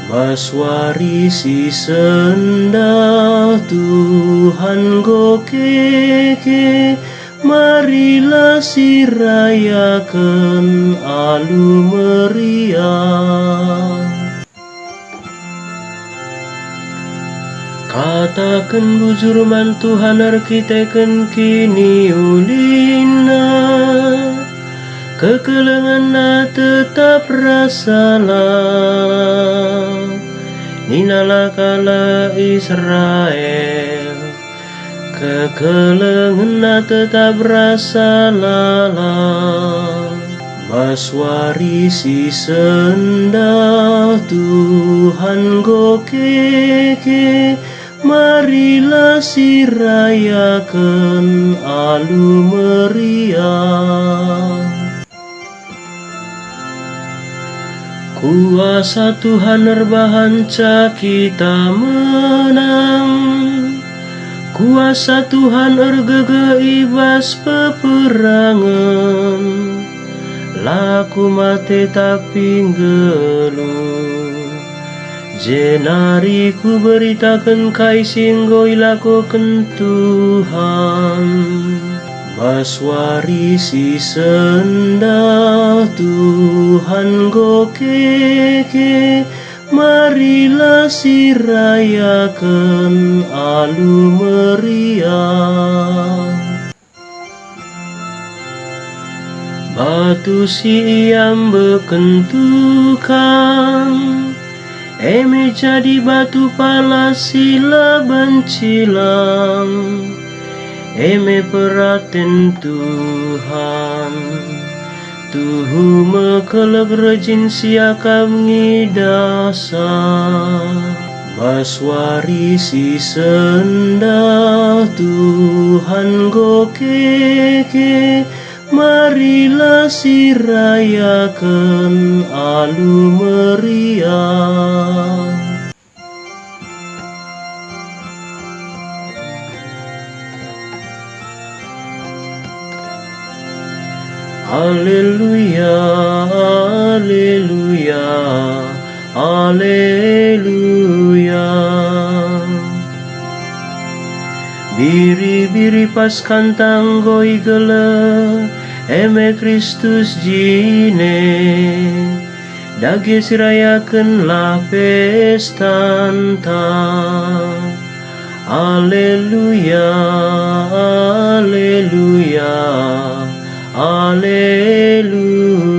Maswari si senda Tuhan go keke, marilah si rayakan alu meriah. Katakan bujur man Tuhan arkiteken kini ulina, kekelengan na tetap rasalah. Ninalah kala Israel, kekelengan na tetap rasalah. Maswari si senda Tuhan go keke, marilah si rayakan alu meriah. Kuasa Tuhan erbahanca kita menang, kuasa Tuhan ergege ibas peperangan, laku mate tapi geluh. Jenari ku beritakan kai singgoi lakukan Tuhan. Maswari si senda Tuhan go keke, marilah si rayakan alu meriah. Batu si iam bekentukan, eme jadi batu pala sila bencilang, eme peraten Tuhan. Tuhu mekelek rejin siakam ngidasa. Maswari si senda Tuhan go keke, marilah si rayakan alu meriah. Haleluya, haleluya, haleluya. Biri-biri pas kantang goi gele, eme Kristus jine, dage sirayakan lah pestanta. Haleluya, haleluya, haleluya.